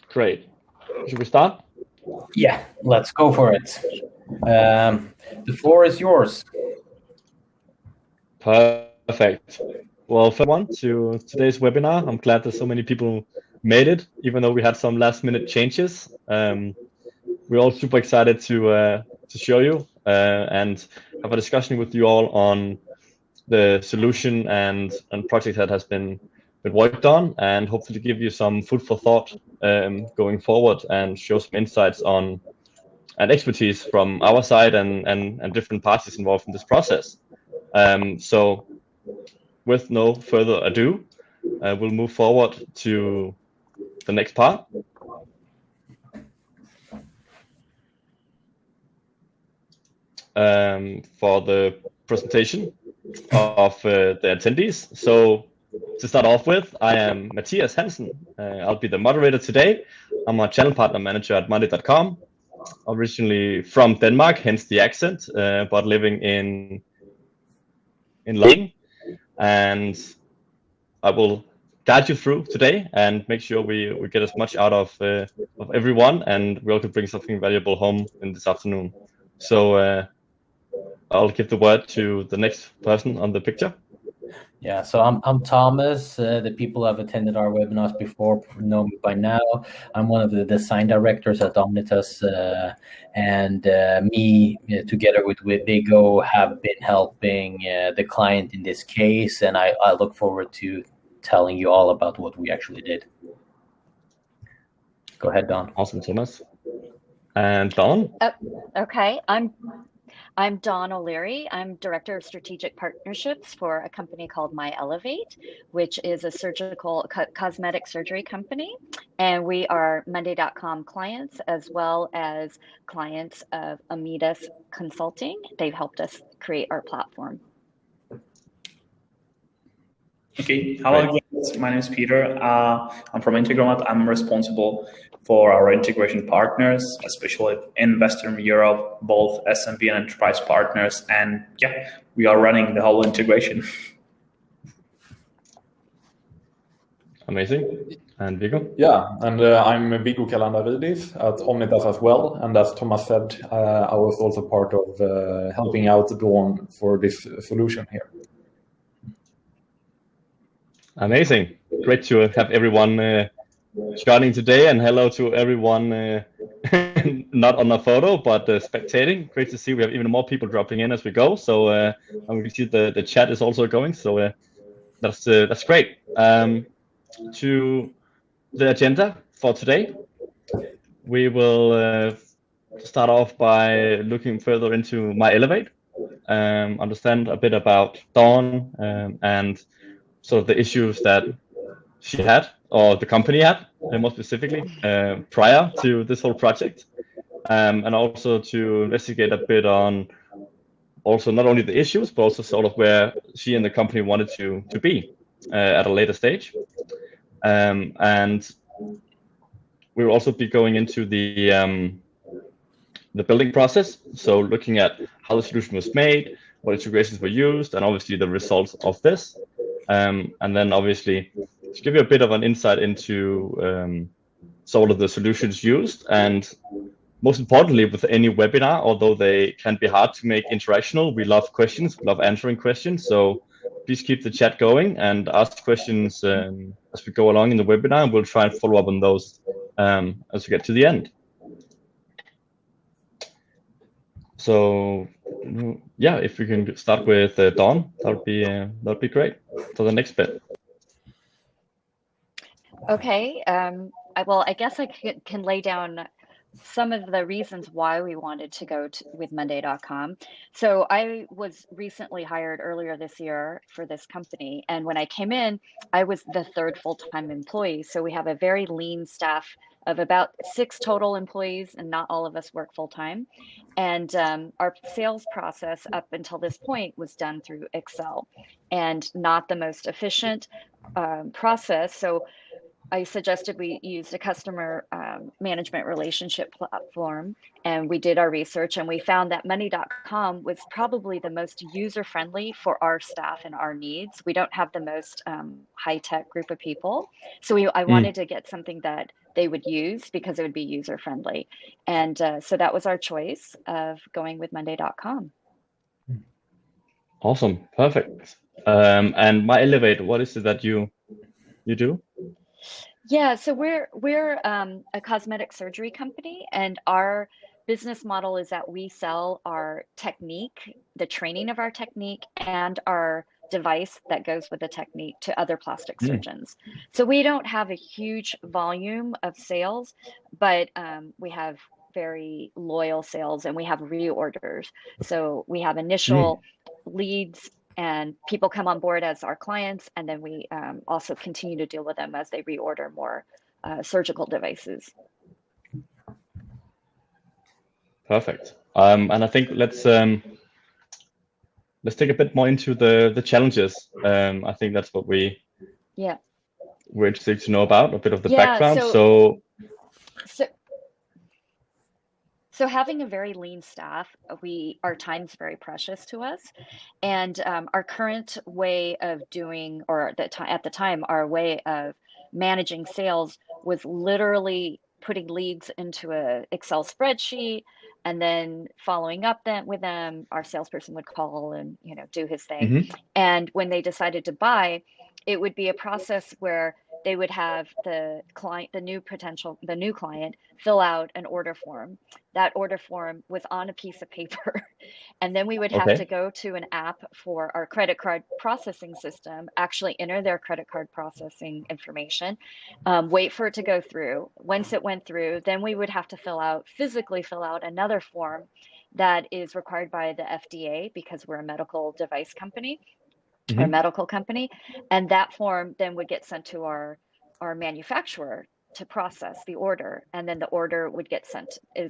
Great. Should we start? Yeah, let's go for it. The floor is yours. Perfect. Well, first one to today's webinar. I'm glad that so many people made it, even though we had some last-minute changes. We're all super excited to show you and have a discussion with you all on the solution and project that has been worked on, and hopefully give you some food for thought going forward and show some insights on and expertise from our side and different parties involved in this process. So with no further ado, we'll move forward to the next part. For the presentation of the attendees. So to start off with, I am Mathias Hansen. I'll be the moderator today. I'm a channel partner manager at Monday.com. Originally from Denmark, hence the accent, but living in London. And I will guide you through today and make sure we get as much out of everyone, and we also bring something valuable home in this afternoon. So I'll give the word to the next person on the picture. Yeah, so I'm Thomas. The people who have attended our webinars before know me by now. I'm one of the design directors at Omnitas, and me, together with Viggo, have been helping the client in this case, and I look forward to telling you all about what we actually did. Go ahead, Dawn. Awesome, Thomas. And Dawn? Okay, I'm Dawn O'Leary. I'm Director of Strategic Partnerships for a company called MyElevate, which is a surgical cosmetic surgery company. And we are Monday.com clients as well as clients of Omnitas Consulting. They've helped us create our platform. Okay, hello guys, my name is Peter. I'm from Integromat. I'm responsible for our integration partners, especially in Western Europe, both SMB and enterprise partners. And yeah, we are running the whole integration. Amazing. And Viggo? Yeah, and I'm Viggo Calandaridis at Omnitas as well. And as Thomas said, I was also part of helping out Dawn for this solution here. Amazing. Great to have everyone joining today, and hello to everyone not on a photo but spectating. Great to see we have even more people dropping in as we go. So and we can see the chat is also going. So that's great. To the agenda for today, we will start off by looking further into MyElevate, understand a bit about Dawn and sort of the issues that she had, or the company had, more specifically, prior to this whole project, and also to investigate a bit on also not only the issues, but also sort of where she and the company wanted to be at a later stage. And we will also be going into the building process, so looking at how the solution was made, what integrations were used, and obviously the results of this. And then obviously to give you a bit of an insight into sort of the solutions used, and most importantly with any webinar, although they can be hard to make interactional, we love questions, we love answering questions. So please keep the chat going and ask questions as we go along in the webinar, and we'll try and follow up on those as we get to the end. So yeah, if we can start with Dawn, that'd be great for the next bit. Okay, well, I guess I can lay down some of the reasons why we wanted to go with Monday.com. So I was recently hired earlier this year for this company, and when I came in, I was the third full-time employee. So we have a very lean staff of about 6 total employees, and not all of us work full-time. And our sales process up until this point was done through Excel, and not the most efficient process. So I suggested we used a customer management relationship platform, and we did our research, and we found that Monday.com was probably the most user-friendly for our staff and our needs. We don't have the most high-tech group of people, so I wanted to get something that they would use because it would be user-friendly, and so that was our choice of going with Monday.com. Awesome, perfect. And My Elevate, what is it that you do? Yeah, so we're a cosmetic surgery company, and our business model is that we sell our technique, the training of our technique, and our device that goes with the technique to other plastic surgeons. So we don't have a huge volume of sales, but we have very loyal sales, and we have reorders. So we have initial leads, and people come on board as our clients, and then we also continue to deal with them as they reorder more surgical devices. Perfect. And I think let's take a bit more into the challenges. I think that's what we're interested to know about, a bit of the background. So having a very lean staff, our time's very precious to us, and our current way of doing, or at the time, our way of managing sales was literally putting leads into a Excel spreadsheet and then following up with them. Our salesperson would call and do his thing, and when they decided to buy, it would be a process where they would have the new client fill out an order form. That order form was on a piece of paper. And then we would have to go to an app for our credit card processing system, actually enter their credit card processing information, wait for it to go through. Once it went through, then we would have to physically fill out another form that is required by the FDA because we're a medical device company. Or medical company, and that form then would get sent to our manufacturer to process the order, and then the order would get sent to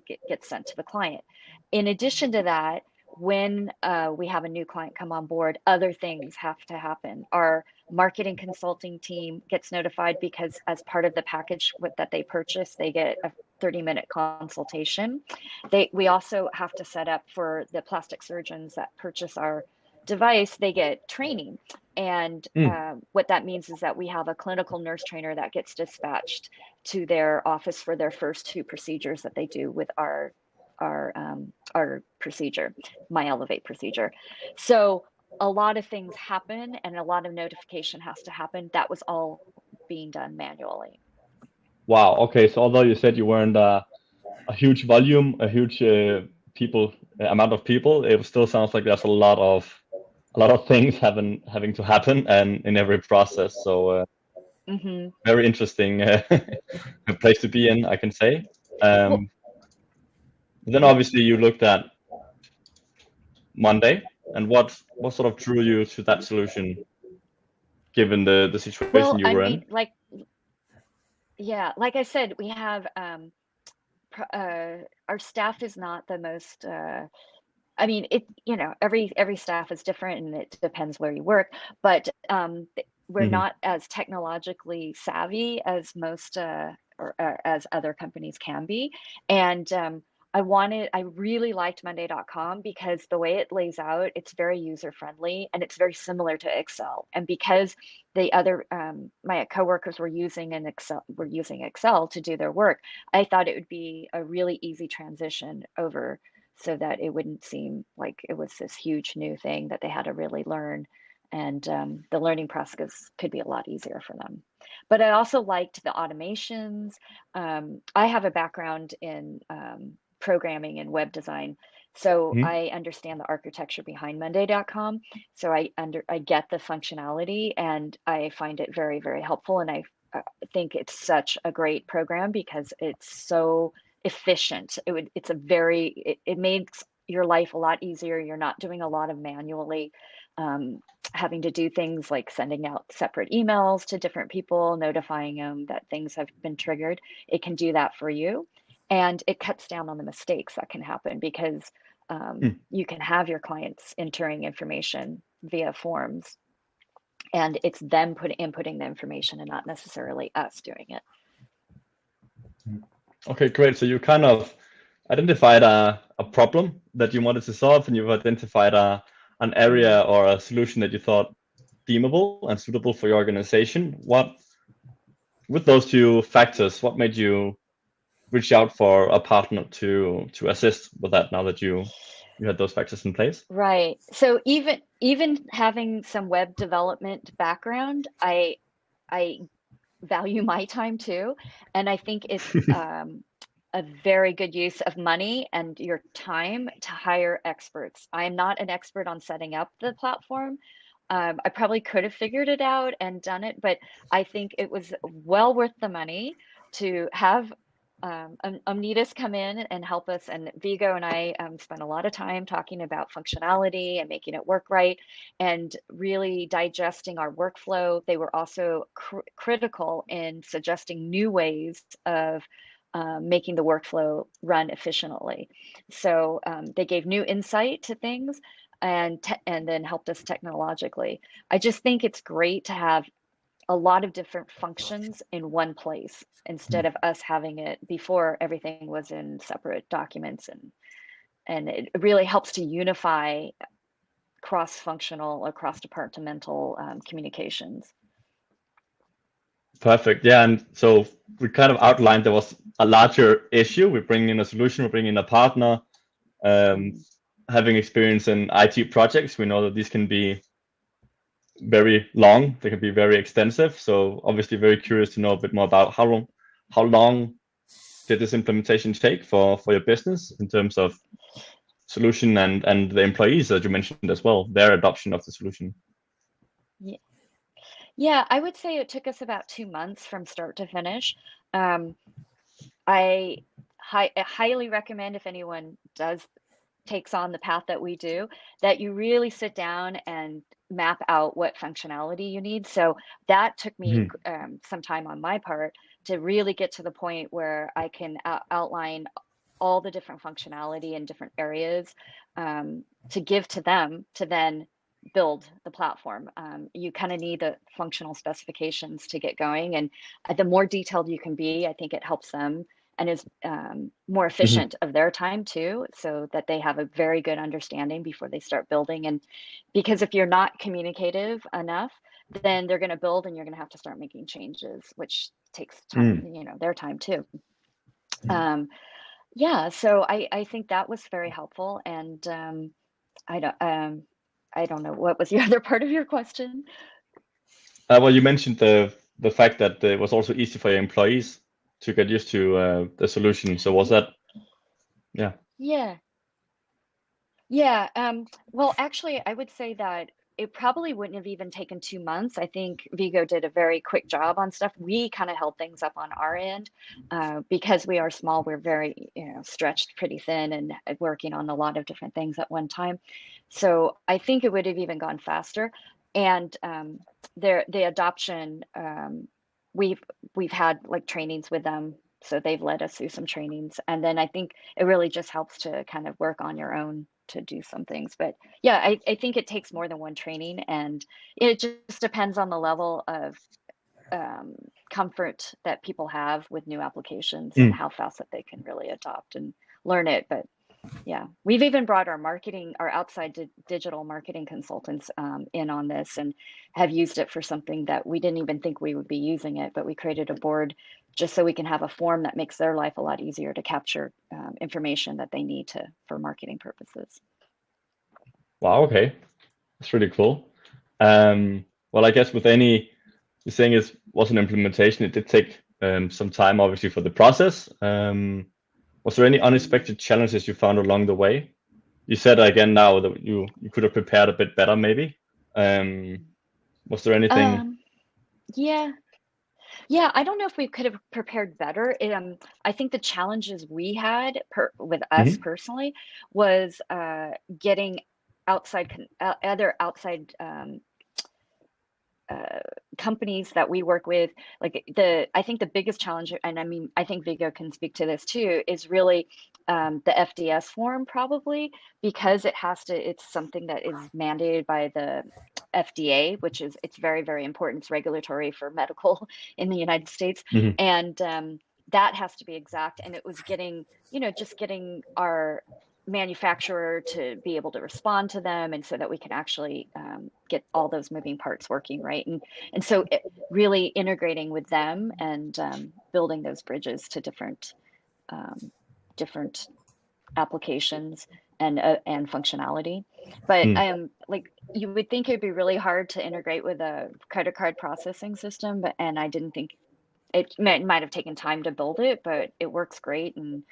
the client. In addition to that, when we have a new client come on board, other things have to happen. Our marketing consulting team gets notified because as part of the package that they purchase, they get a 30-minute consultation. We also have to set up for the plastic surgeons that purchase our device, they get training, and what that means is that we have a clinical nurse trainer that gets dispatched to their office for their first 2 procedures that they do with our procedure, My Elevate procedure. So a lot of things happen, and a lot of notification has to happen. That was all being done manually. Wow. Okay. So although you said you weren't a huge volume, a huge amount of people, it still sounds like there's a lot of things having to happen and in every process. So very interesting place to be in, I can say. Then obviously you looked at Monday, and what sort of drew you to that solution, given the situation you were in? Like I said, we have our staff is not the most. Every staff is different, and it depends where you work, but we're not as technologically savvy as most or as other companies can be. And I really liked Monday.com because the way it lays out, it's very user friendly, and it's very similar to Excel. And because the other my coworkers were using Excel to do their work, I thought it would be a really easy transition over, so that it wouldn't seem like it was this huge new thing that they had to really learn. And the learning process could be a lot easier for them. But I also liked the automations. I have a background in programming and web design, so I understand the architecture behind Monday.com. So I get the functionality, and I find it very, very helpful. And I think it's such a great program because it's so efficient. It makes your life a lot easier. You're not doing a lot of manually having to do things like sending out separate emails to different people, notifying them that things have been triggered. It can do that for you, and it cuts down on the mistakes that can happen because you can have your clients entering information via forms and it's them inputting the information and not necessarily us doing it. Okay, great. So you kind of identified a problem that you wanted to solve, and you've identified an area or a solution that you thought deemable and suitable for your organization. With those two factors, what made you reach out for a partner to assist with that now that you had those factors in place? Right. So even having some web development background, I value my time too, and I think it's a very good use of money and your time to hire experts. I'm not an expert on setting up the platform. I probably could have figured it out and done it, but I think it was well worth the money to have Omnitas come in and help us. And Vigo and I spent a lot of time talking about functionality and making it work right and really digesting our workflow. They were also critical in suggesting new ways of making the workflow run efficiently. So they gave new insight to things and then helped us technologically. I just think it's great to have a lot of different functions in one place instead of us having it before. Everything was in separate documents, and it really helps to unify cross-functional or cross-departmental communications. Perfect. Yeah, and so we kind of outlined there was a larger issue. We bring in a solution, we bring in a partner. Having experience in IT projects, we know that these can be very long, they can be very extensive. So obviously very curious to know a bit more about how long did this implementation take for your business in terms of solution and the employees that you mentioned as well, their adoption of the solution. Yeah, I would say it took us about 2 months from start to finish. I highly recommend, if anyone takes on the path that we do, that you really sit down and map out what functionality you need. So that took me some time on my part to really get to the point where I can outline all the different functionality in different areas to give to them to then build the platform. You kind of need the functional specifications to get going, and the more detailed you can be, I think it helps them and is more efficient of their time too, so that they have a very good understanding before they start building. And because if you're not communicative enough, then they're going to build and you're going to have to start making changes, which takes time, their time too. Yeah, so I think that was very helpful. And I don't know, what was the other part of your question? Well, you mentioned the fact that it was also easy for your employees to get used to the solution. So was that, yeah. Well, actually, I would say that it probably wouldn't have even taken 2 months. I think Vigo did a very quick job on stuff. We kind of held things up on our end because we are small. We're very, stretched pretty thin and working on a lot of different things at one time. So I think it would have even gone faster. And the adoption, we've had like trainings with them, so they've led us through some trainings, and then I think it really just helps to kind of work on your own to do some things. But yeah, I think it takes more than one training, and it just depends on the level of comfort that people have with new applications and how fast that they can really adopt and learn it. But yeah, we've even brought our outside digital marketing consultants in on this, and have used it for something that we didn't even think we would be using it, but we created a board just so we can have a form that makes their life a lot easier to capture information that they need for marketing purposes. Wow, okay. That's really cool. Well, I guess with you're saying it was an implementation, it did take some time, obviously, for the process. Was there any unexpected challenges you found along the way? You said again now that you could have prepared a bit better, maybe. Was there anything? Yeah, I don't know if we could have prepared better. I think the challenges we had with us personally was getting other outside companies that we work with. Like I think the biggest challenge, and I mean, I think Vigo can speak to this too, is really the FDS form, probably because it's something that is mandated by the FDA, which is, it's very, very important. It's regulatory for medical in the United States. And that has to be exact. And it was getting, just getting our manufacturer to be able to respond to them, and so that we can actually get all those moving parts working right. And so really integrating with them and building those bridges to different applications and functionality. But like, you would think it'd be really hard to integrate with a credit card processing system, and I didn't think it might have taken time to build it, but it works great, and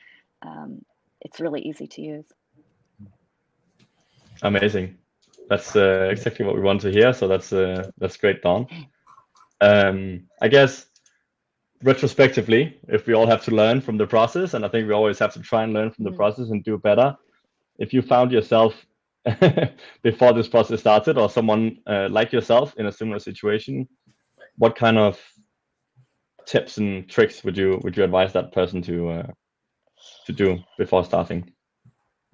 it's really easy to use. Amazing. That's exactly what we want to hear. So that's great, Dawn. I guess retrospectively, if we all have to learn from the process, and I think we always have to try and learn from the process and do better. If you found yourself before this process started, or someone like yourself in a similar situation, what kind of tips and tricks would you advise that person to do before starting?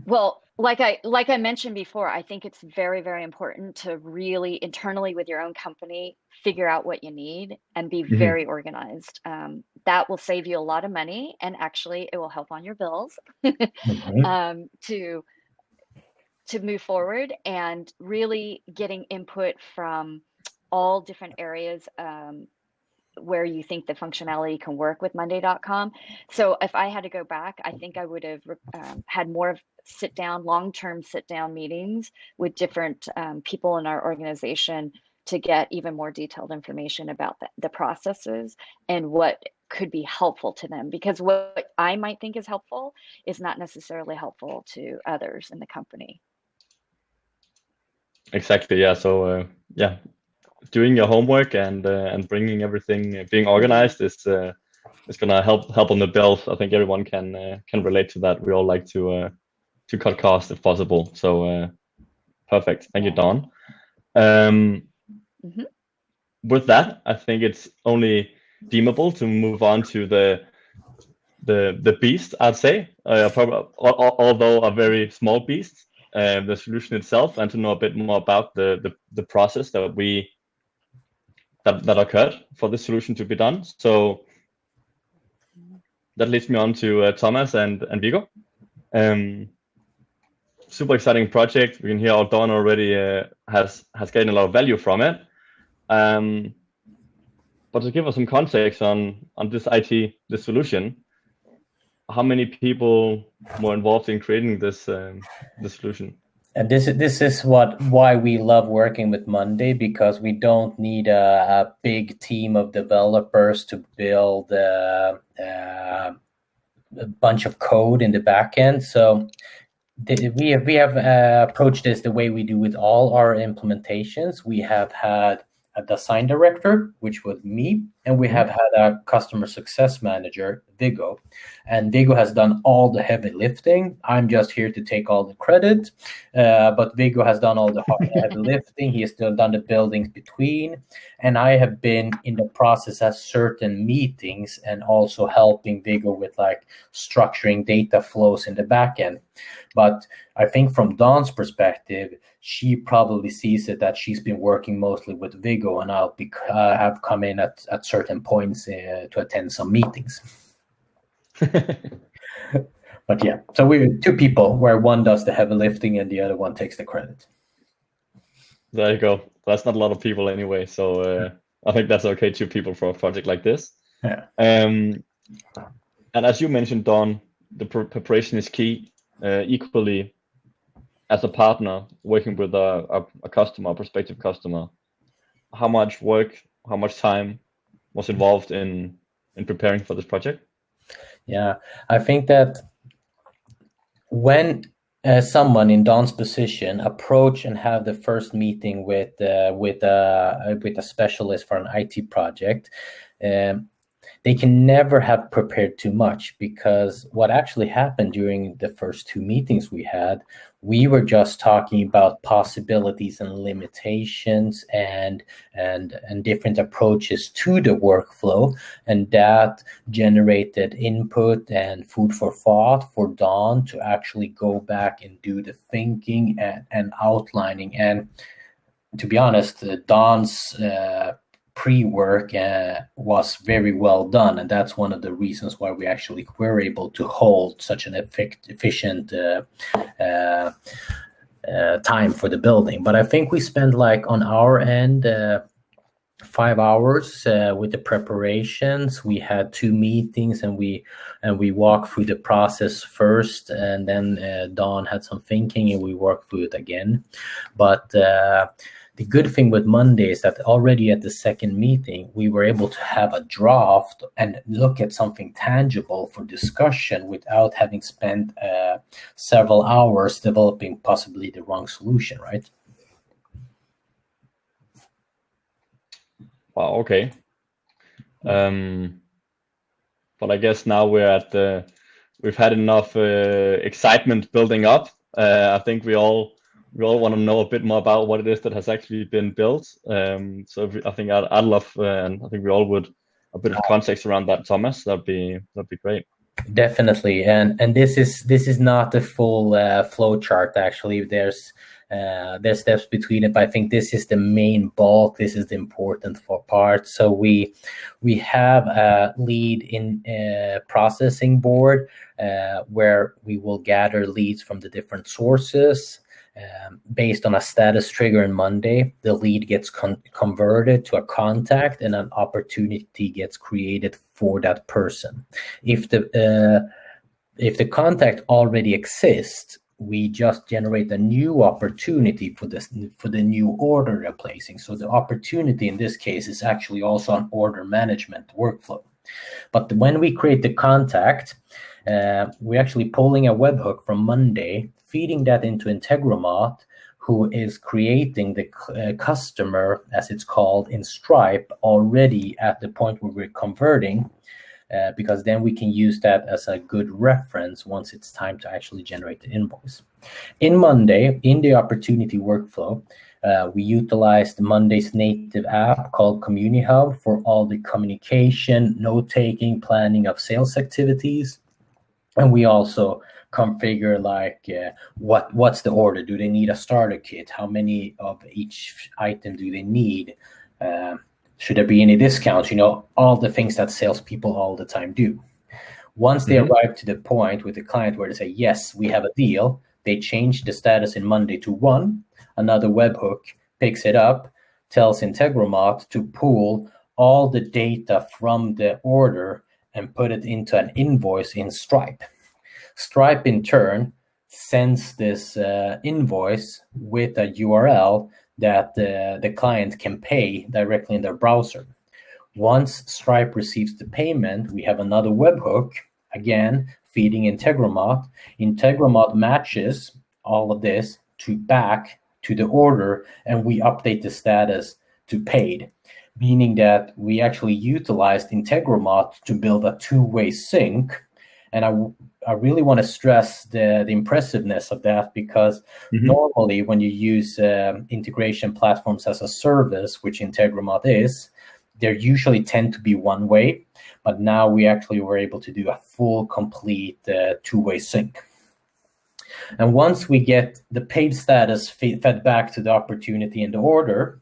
Well, like I mentioned before, I think it's very, very important to really internally with your own company figure out what you need and be very organized. That will save you a lot of money, and actually it will help on your bills to move forward, and really getting input from all different areas where you think the functionality can work with Monday.com. So if I had to go back, I think I would have had more of long-term sit-down meetings with different people in our organization to get even more detailed information about the processes and what could be helpful to them. Because what I might think is helpful is not necessarily helpful to others in the company. Exactly. Yeah. So doing your homework and bringing everything, being organized is gonna help on the bills. I think everyone can relate to that. We all like to cut costs if possible. So perfect. Thank you, Dawn. With that, I think it's only deemable to move on to the beast, I'd say, although a very small beast, the solution itself, and to know a bit more about the process that occurred for the solution to be done. So that leads me on to Thomas and Viggo. Super exciting project. We can hear how Dawn already has gained a lot of value from it. But to give us some context on this this solution, how many people were involved in creating this solution? And this is why we love working with Monday, because we don't need a big team of developers to build a bunch of code in the back end. So we have approached this the way we do with all our implementations. We have had a design director, which was me, and we have had a customer success manager, Viggo. And Viggo has done all the heavy lifting. I'm just here to take all the credit, but Viggo has done all the heavy lifting. He has still done the buildings between, and I have been in the process at certain meetings and also helping Viggo with like structuring data flows in the back end. But I think from Dawn's perspective, she probably sees it that she's been working mostly with Viggo, and I'll have come in at certain points to attend some meetings. But yeah, so we're two people where one does the heavy lifting and the other one takes the credit. There you go. That's not a lot of people anyway, so I think that's okay, 2 people for a project like this. Yeah. And as you mentioned, Dawn, the preparation is key. Equally, as a partner working with a customer, a prospective customer, how much work, how much time was involved in preparing for this project? Yeah, I think that when someone in Dawn's position approach and have the first meeting with a specialist for an IT project, they can never have prepared too much, because what actually happened during the first 2 meetings we had, we were just talking about possibilities and limitations and different approaches to the workflow, and that generated input and food for thought for Dawn to actually go back and do the thinking and outlining. And to be honest, Don's pre-work was very well done, and that's one of the reasons why we actually were able to hold such an efficient time for the building. But I think we spent, like, on our end, 5 hours with the preparations. We had 2 meetings, and we walked through the process first, and then Don had some thinking, and we worked through it again. But the good thing with Monday is that already at the second meeting, we were able to have a draft and look at something tangible for discussion without having spent several hours developing possibly the wrong solution, right? Wow, okay. But I guess now we've had enough excitement building up. I think we all want to know a bit more about what it is that has actually been built. So I think I'd love, and I think we all would, a bit of context around that, Thomas. That'd be great. Definitely, and this is not the full flow chart. Actually, there's steps between it, but I think this is the main bulk. This is the important part. So we have a lead in processing board where we will gather leads from the different sources. Based on a status trigger on Monday, the lead gets converted to a contact, and an opportunity gets created for that person. If the contact already exists, we just generate a new opportunity for the new order they're placing. So the opportunity in this case is actually also an order management workflow. But when we create the contact, we're actually pulling a webhook from Monday, feeding that into Integromat, who is creating the customer, as it's called, in Stripe already at the point where we're converting, because then we can use that as a good reference once it's time to actually generate the invoice. In Monday, in the opportunity workflow, we utilized Monday's native app called Community Hub for all the communication, note-taking, planning of sales activities. And we also configure, like, what's the order? Do they need a starter kit? How many of each item do they need? Should there be any discounts? All the things that salespeople all the time do. Once they arrive to the point with the client where they say, yes, we have a deal, they change the status in Monday to 1. Another webhook picks it up, tells Integromat to pull all the data from the order and put it into an invoice in Stripe. Stripe, in turn, sends this invoice with a URL that the client can pay directly in their browser. Once Stripe receives the payment, we have another webhook, again, feeding Integromat. Integromat matches all of this back to the order, and we update the status to paid, meaning that we actually utilized Integromat to build a two-way sync. And I really want to stress the impressiveness of that, because normally when you use integration platforms as a service, which Integromat is, they usually tend to be one way, but now we actually were able to do a full, complete two-way sync. And once we get the paid status fed back to the opportunity and the order,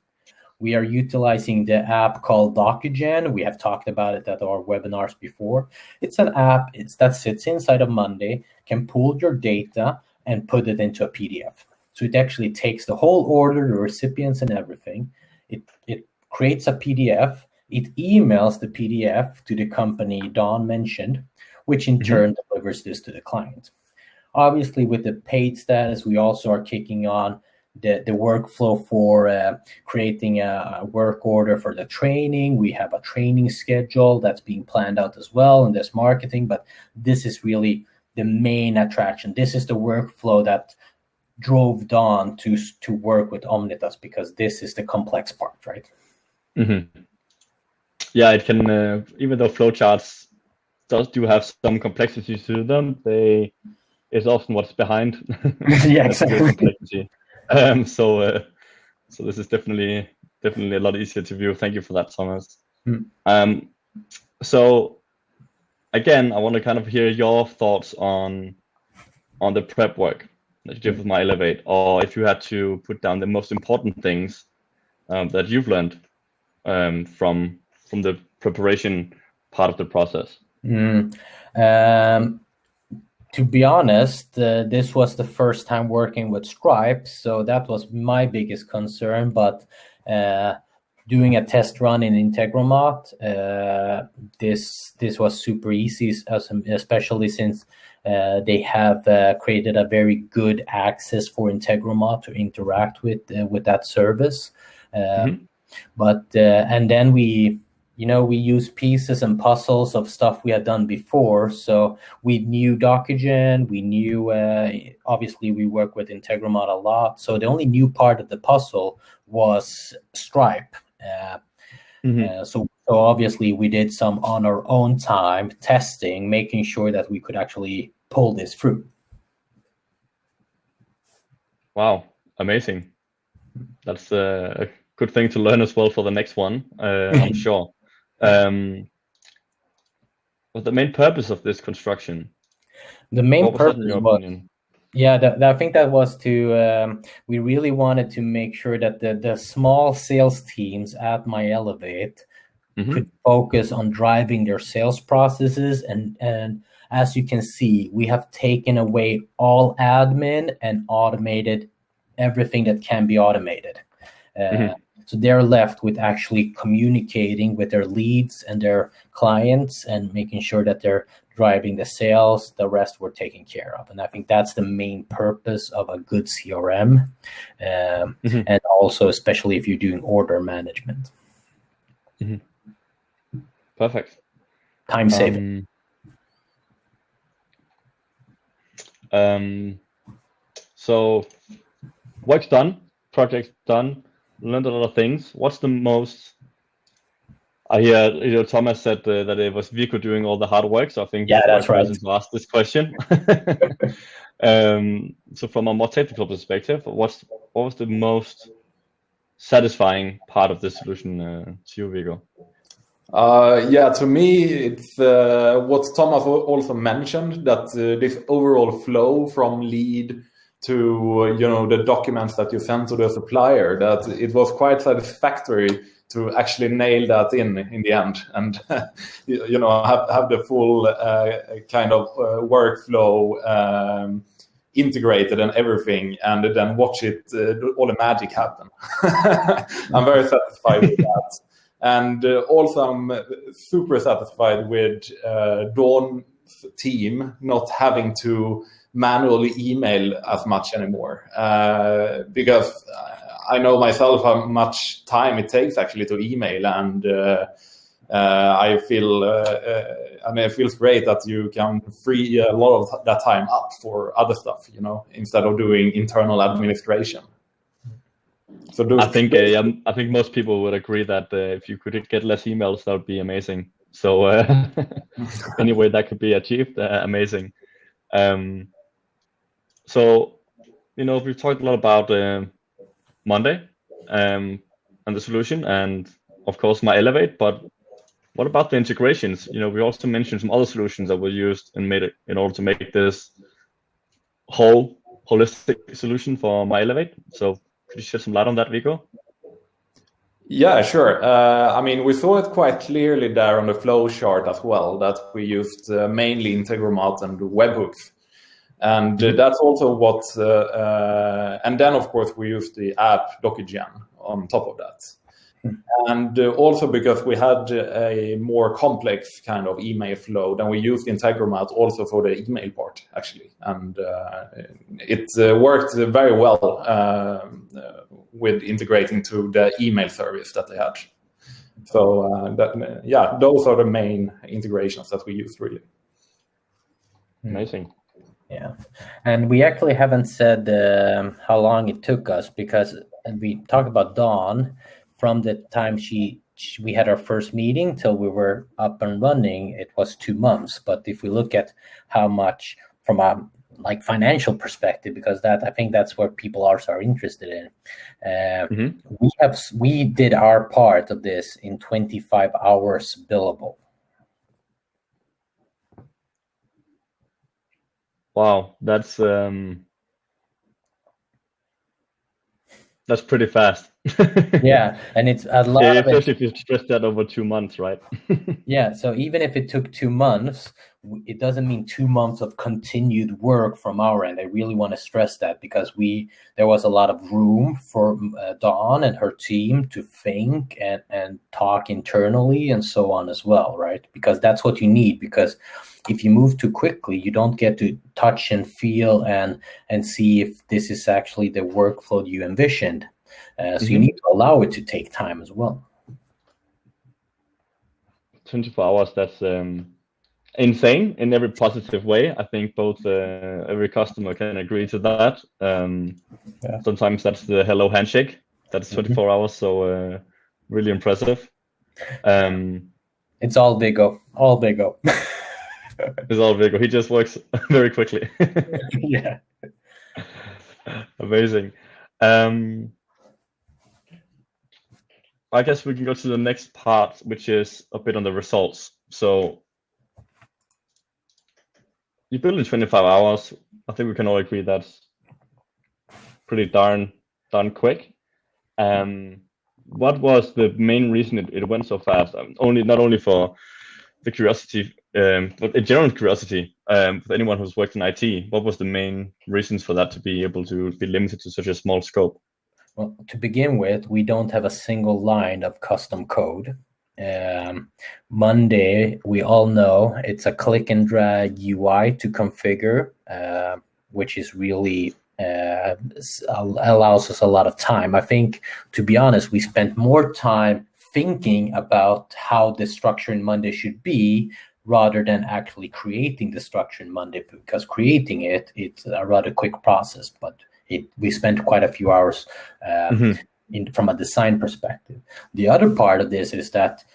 we are utilizing the app called Docugen. We have talked about it at our webinars before. It's an app that sits inside of Monday, can pull your data and put it into a PDF. So it actually takes the whole order, the recipients and everything. It creates a PDF. It emails the PDF to the company Don mentioned, which in turn delivers this to the client. Obviously, with the paid status, we also are kicking on the workflow for creating a work order for the training. We have a training schedule that's being planned out as well, and there's marketing, but this is really the main attraction. This is the workflow that drove Don to work with Omnitas, because this is the complex part, right? Yeah, it can, even though flowcharts do have some complexities to them, it's often what's behind. Yeah, exactly. So this is definitely a lot easier to view. Thank you for that, Thomas. So again, I want to kind of hear your thoughts on the prep work that you did with My Elevate, or if you had to put down the most important things that you've learned from the preparation part of the process? To be honest, this was the first time working with Stripe, so that was my biggest concern. But doing a test run in Integromat, this was super easy, especially since they have created a very good access for Integromat to interact with that service. But and then we use pieces and puzzles of stuff we had done before. So we knew Docugen, we knew, obviously we work with Integromat a lot. So the only new part of the puzzle was Stripe. So obviously we did some on our own time testing, making sure that we could actually pull this through. Wow, amazing. That's a good thing to learn as well for the next one, I'm sure. What's the main purpose of this construction? The main What was purpose that in your was, opinion? I think that was to, we really wanted to make sure that the small sales teams at MyElevate could focus on driving their sales processes. And as you can see, we have taken away all admin and automated everything that can be automated. So they're left with actually communicating with their leads and their clients and making sure that they're driving the sales. The rest were taken care of. And I think that's the main purpose of a good CRM. And also, especially if you're doing order management. Perfect. Time saving. So work's done, project's done, learned a lot of things. What's the most? I hear Thomas said that it was Vico doing all the hard work, so I think that's right. To ask this question. So from a more technical perspective, what was the most satisfying part of the solution to you, Vico? To me, it's what Thomas also mentioned, that this overall flow from lead to the documents that you send to the supplier, that it was quite satisfactory to actually nail that in the end, and have the full kind of workflow integrated and everything, and then watch it all the magic happen. I'm very satisfied with that. And also I'm super satisfied with Dawn's team not having to manually email as much anymore, because I know myself how much time it takes actually to email, and I feel it feels great that you can free a lot of that time up for other stuff, instead of doing internal administration. So I think most people would agree that if you could get less emails, that would be amazing. So anyway, that could be achieved, amazing. So we've talked a lot about Monday and the solution, and of course MyElevate. But what about the integrations? We also mentioned some other solutions that were used and made it in order to make this holistic solution for MyElevate. So could you shed some light on that, Vico? Yeah, sure. We saw it quite clearly there on the flow chart as well, that we used mainly Integromat and webhooks. And that's also what, and then of course we used the app Docugen on top of that. And also because we had a more complex kind of email flow, then we used Integromat also for the email part, actually. And it worked very well with integrating to the email service that they had. So those are the main integrations that we used, really. Amazing. Yeah, and we actually haven't said how long it took us, because we talked about Dawn. From the time we had our first meeting till we were up and running, it was 2 months. But if we look at how much from a financial perspective, because I think that's where people are interested in, we did our part of this in 25 hours billable. Wow, that's That's pretty fast. Yeah, and it's a lot of it. Especially if you stretch that over 2 months, right? Yeah, so even if it took 2 months, it doesn't mean 2 months of continued work from our end. I really want to stress that, because there was a lot of room for Dawn and her team to think and talk internally and so on as well, right? Because that's what you need, because if you move too quickly, you don't get to touch and feel and see if this is actually the workflow you envisioned. So you need to allow it to take time as well. 24 hours, that's insane in every positive way. I think both every customer can agree to that. Sometimes that's the hello handshake. That's 24 hours, so really impressive. It's all Viggo. All Viggo. It's all Viggo. He just works very quickly. Yeah. Amazing. I guess we can go to the next part, which is a bit on the results. So you build in 25 hours. I think we can all agree that's pretty darn quick. What was the main reason it went so fast? Not only for the curiosity, but a general curiosity for anyone who's worked in IT. What was the main reasons for that to be able to be limited to such a small scope? Well, to begin with, we don't have a single line of custom code. Monday, we all know it's a click and drag UI to configure, which is really allows us a lot of time. I think, to be honest, we spent more time thinking about how the structure in Monday should be rather than actually creating the structure in Monday, because creating it's a rather quick process, but we spent quite a few hours from a design perspective. The other part of this is that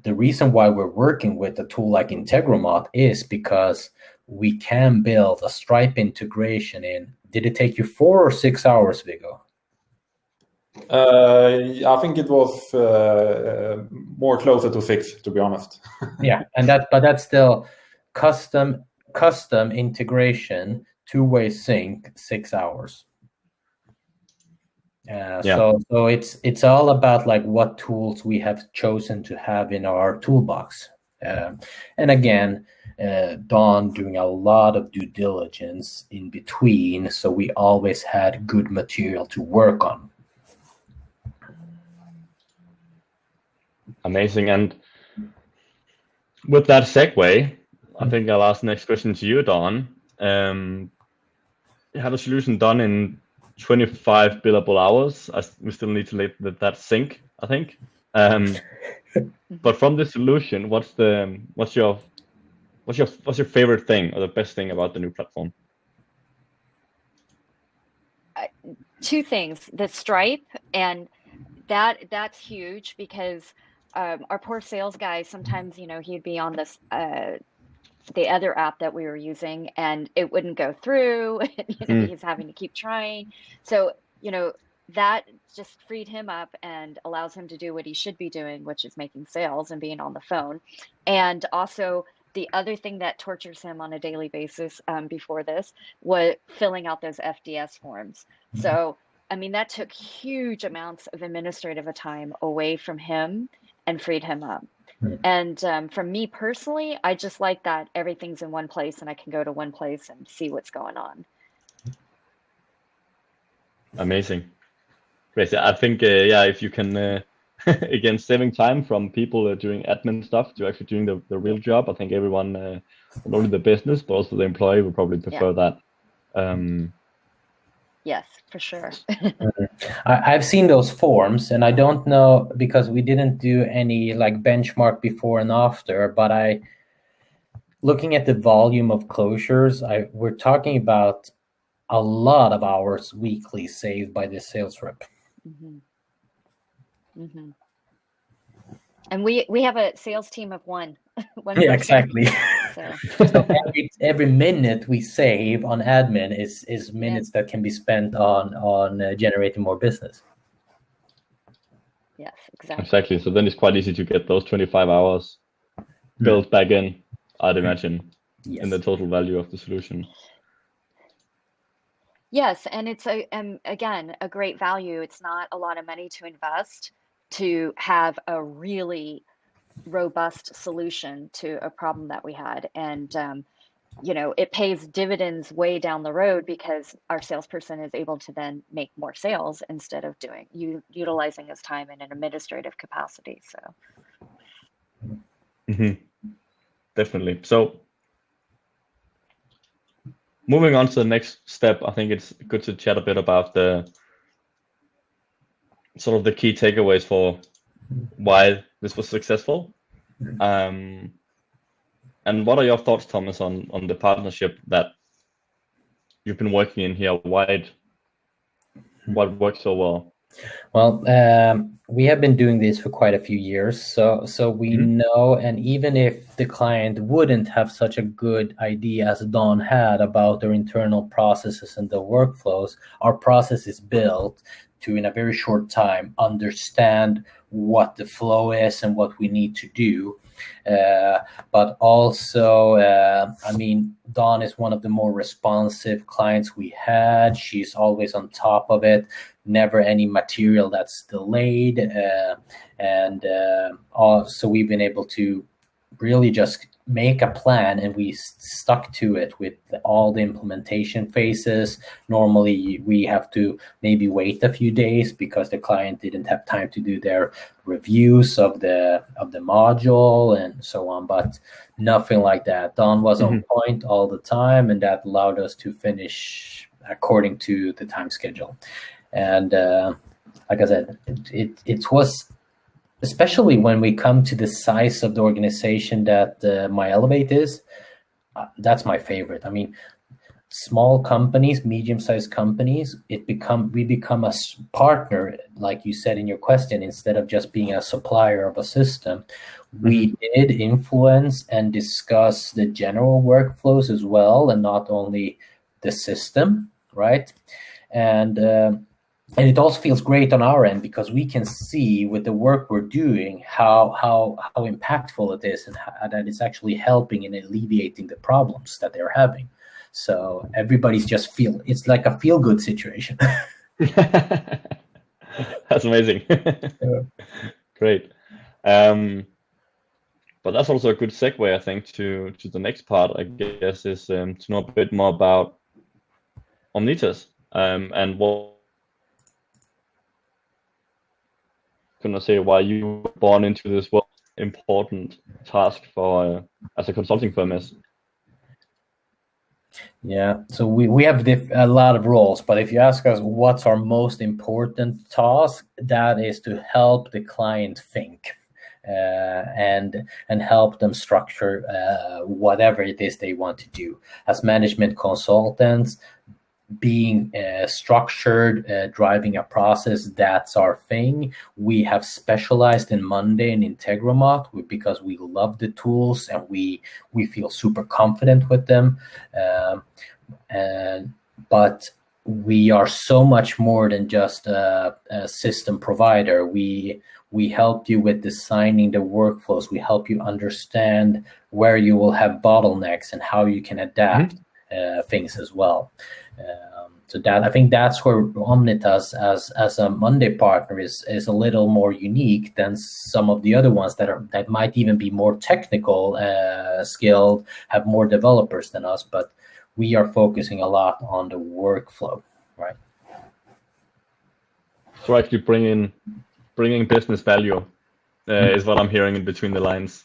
the reason why we're working with a tool like Integromat is because we can build a Stripe integration in. Did it take you 4 or 6 hours, Viggo? I think it was more closer to 6, to be honest. Yeah, but that's still custom integration, two-way sync, 6 hours. So it's all about like what tools we have chosen to have in our toolbox. And again, Dawn doing a lot of due diligence in between, so we always had good material to work on. Amazing. And with that segue, I think I'll ask the next question to you, Dawn. You have a solution done in 25 billable hours. We still need to let that sync, I think. But from this solution, what's your favorite thing or the best thing about the new platform? Two things: the Stripe, and that's huge, because our poor sales guy, sometimes he'd be on this the other app that we were using and it wouldn't go through. He's having to keep trying. So that just freed him up and allows him to do what he should be doing, which is making sales and being on the phone. And also, the other thing that tortures him on a daily basis before this was filling out those FDS forms. So, I mean, that took huge amounts of administrative time away from him and freed him up. And for me personally, I just like that everything's in one place and I can go to one place and see what's going on. Amazing. Great. I think, if you can, again, saving time from people doing admin stuff to actually doing the real job, I think everyone, not only the business, but also the employee would probably prefer that. Yes, for sure. I've seen those forms, and I don't know, because we didn't do any like benchmark before and after, but looking at the volume of closures, we're talking about a lot of hours weekly saved by the sales rep. And we have a sales team of one. Yeah, exactly. So every minute we save on admin is minutes that can be spent on generating more business. Yes, exactly. Exactly. So then it's quite easy to get those 25 hours built back in, I'd imagine, in the total value of the solution. Yes, and it's again a great value. It's not a lot of money to invest to have a really robust solution to a problem that we had, and it pays dividends way down the road because our salesperson is able to then make more sales instead of utilizing his time in an administrative capacity. So. Definitely. So moving on to the next step, I think it's good to chat a bit about the sort of the key takeaways for why this was successful. And what are your thoughts, Thomas, on the partnership that you've been working in here? What works so well? Well, we have been doing this for quite a few years, so we know, and even if the client wouldn't have such a good idea as Don had about their internal processes and the workflows, our process is built to, in a very short time, understand what the flow is and what we need to do. But also, I mean, Dawn is one of the more responsive clients we had. She's always on top of it, never any material that's delayed. So we've been able to really just make a plan, and we stuck to it with all the implementation phases. Normally we have to maybe wait a few days because the client didn't have time to do their reviews of the module and so on, but nothing like that. Don was on point all the time, and that allowed us to finish according to the time schedule. And like I said, it was, especially when we come to the size of the organization that My Elevate is, that's my favorite. I mean, small companies, medium-sized companies, we become a partner, like you said in your question, instead of just being a supplier of a system. We did influence and discuss the general workflows as well, and not only the system, right? And it also feels great on our end because we can see with the work we're doing how impactful it is, and that it's actually helping in alleviating the problems that they're having. So everybody's just it's like a feel-good situation. That's amazing. Great. But that's also a good segue, I think, to the next part, I guess, is to know a bit more about Omnitas and what gonna say why you were born into this important task for as a consulting firm is. Yeah, so we have a lot of roles, but if you ask us what's our most important task, that is to help the client think and help them structure whatever it is they want to do. As management consultants, being structured, driving a process, that's our thing. We have specialized in Monday and Integromat because we love the tools and we feel super confident with them. But we are so much more than just a system provider. We help you with designing the workflows. We help you understand where you will have bottlenecks and how you can adapt things as well. So that, I think that's where Omnitas as a Monday partner is a little more unique than some of the other ones that might even be more technical skilled, have more developers than us, but we are focusing a lot on the workflow, right? So actually bringing business value is what I'm hearing in between the lines.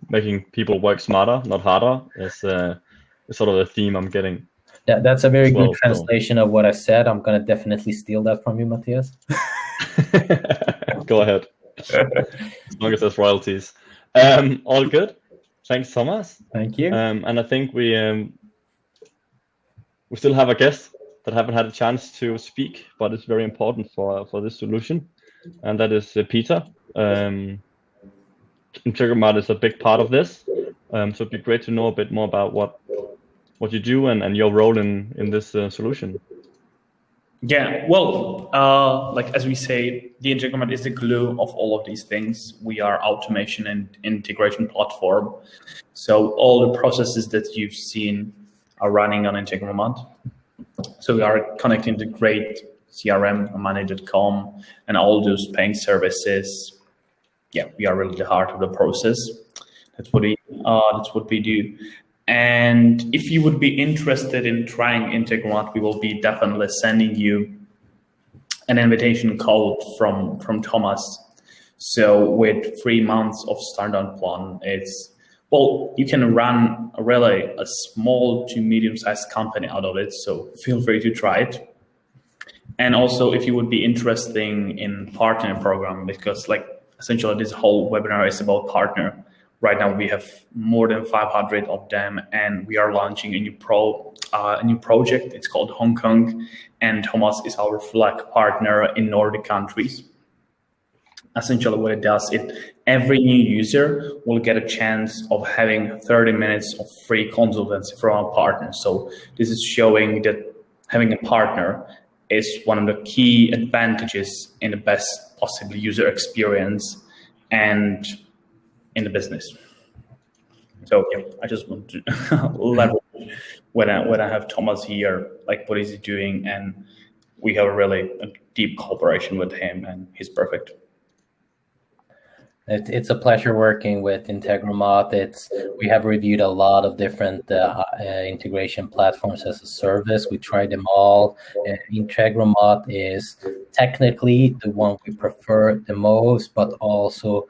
Making people work smarter, not harder, is sort of the theme I'm getting. That's a very good translation of what I said. I'm going to definitely steal that from you, Matthias. Go ahead. As long as there's royalties. All good. Thanks, Thomas. Thank you. And I think we still have a guest that haven't had a chance to speak, but it's very important for this solution. And that is Peter. Integromat is a big part of this. So it'd be great to know a bit more about what you do and your role in this solution. Yeah, well, like as we say, the Integromat is the glue of all of these things. We are automation and integration platform. So all the processes that you've seen are running on Integromat. So we are connecting the great CRM, Monday.com, and all those paying services. Yeah, we are really the heart of the process. That's what we do. And if you would be interested in trying Integromat, we will be definitely sending you an invitation code from Thomas. So with 3 months of startup plan, you can run a small to medium-sized company out of it. So feel free to try it. And also, if you would be interested in partner program, because essentially this whole webinar is about partner. Right now we have more than 500 of them, and we are launching a new project. It's called Hong Kong, and Thomas is our flag partner in Nordic countries. Essentially what it does, every new user will get a chance of having 30 minutes of free consultancy from our partner. So this is showing that having a partner is one of the key advantages in the best possible user experience and in the business. So yeah, I just want to leverage when I have Thomas here, what is he doing, and we have a deep cooperation with him, and he's perfect. It's a pleasure working with Integromat. We have reviewed a lot of different integration platforms as a service. We tried them all. Integromat is technically the one we prefer the most, but also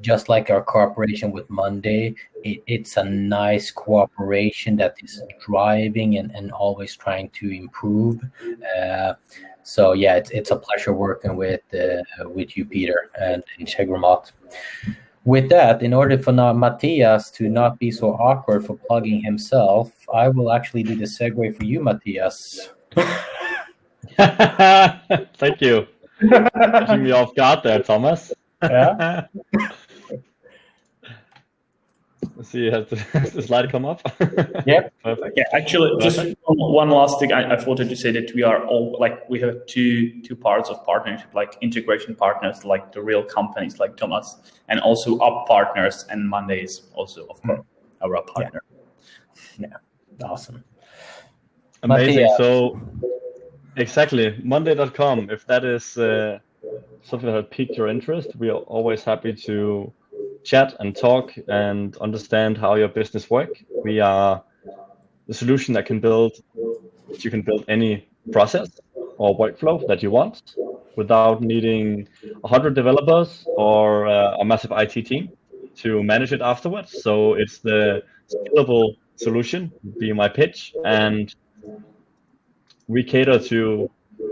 just like our cooperation with Monday, it's a nice cooperation that is driving and always trying to improve. So yeah, it's a pleasure working with you, Peter, and Integromat. With that, in order for Matthias to not be so awkward for plugging himself, I will actually do the segue for you, Matthias. Thank you. Catching me off guard there, Thomas. Yeah. Let's see, has the slide come up? Yeah. Perfect. Yeah, actually, just one last thing. I wanted to say that we are all we have two parts of partnership, integration partners, the real companies like Thomas, and also up partners, and Mondays also, of course, our up partner. Yeah. Awesome. Amazing. So exactly, Monday.com. If that is something that piqued your interest, we are always happy to chat and talk and understand how your business works. We are the solution that you can build any process or workflow that you want without needing 100 developers or a massive IT team to manage it afterwards. So it's the scalable solution, be my pitch, and we cater to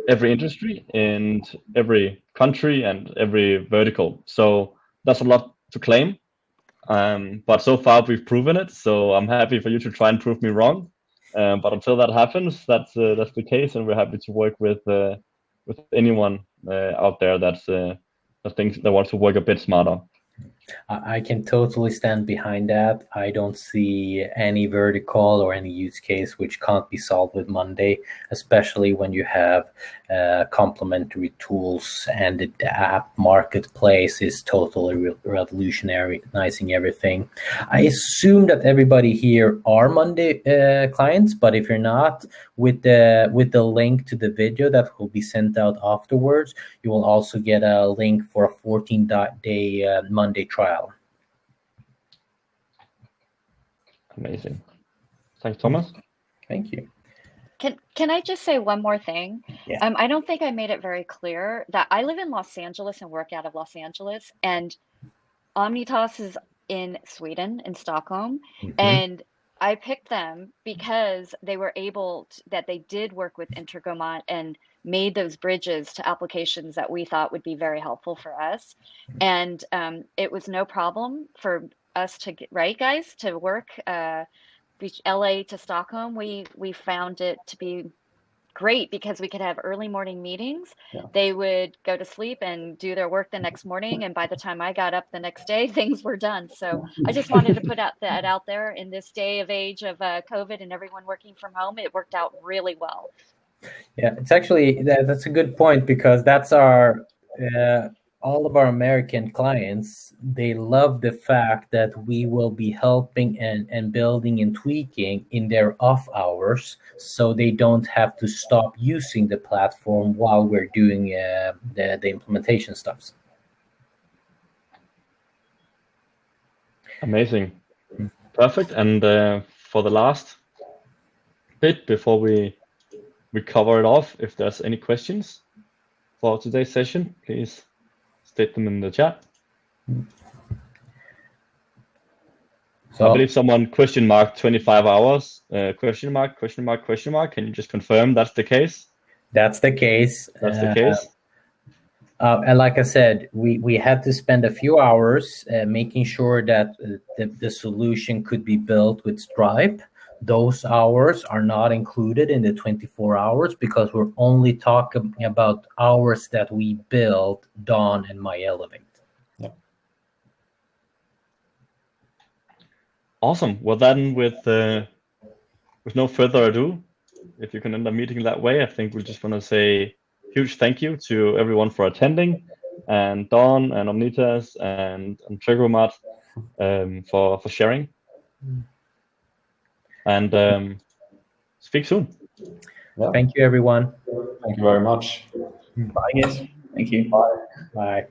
every industry and every country and every vertical. So that's a lot to claim, but so far we've proven it. So I'm happy for you to try and prove me wrong. But until that happens, that's the case, and we're happy to work with anyone out there that wants to work a bit smarter. I can totally stand behind that. I don't see any vertical or any use case which can't be solved with Monday, especially when you have complementary tools, and the app marketplace is totally revolutionizing everything. I assume that everybody here are Monday clients, but if you're not, with the link to the video that will be sent out afterwards, you will also get a link for a 14-day Monday trial. Amazing. Thanks, Thomas. Thank you. Can I just say one more thing? Yeah. I don't think I made it very clear that I live in Los Angeles and work out of Los Angeles, and Omnitas is in Sweden, in Stockholm, and I picked them because they were they did work with Integromat and made those bridges to applications that we thought would be very helpful for us. And it was no problem for us to to work LA to Stockholm. We found it to be great because we could have early morning meetings. Yeah. They would go to sleep and do their work the next morning, and by the time I got up the next day, things were done. So I just wanted to put that out there in this day of age of COVID and everyone working from home. It worked out really well. Yeah, it's actually that's a good point, because that's our all of our American clients, they love the fact that we will be helping and building and tweaking in their off hours, so they don't have to stop using the platform while we're doing the implementation stuff. Amazing. Perfect. And for the last bit, before we cover it off, if there's any questions for today's session, please state them in the chat. So I believe someone question mark 25 hours, question mark. Can you just confirm that's the case? That's the case. That's the case. And like I said, we had to spend a few hours making sure that the solution could be built with Stripe. Those hours are not included in the 24 hours because we're only talking about hours that we build Dawn and MyElevate. Yeah. Awesome. Well, then with no further ado, if you can end the meeting that way, I think we just want to say huge thank you to everyone for attending, and Dawn and Omnitas and Integromat for sharing. And speak soon. Yeah. Thank you, everyone. Thank you very much. Bye, guys. Thank you. Bye. Bye.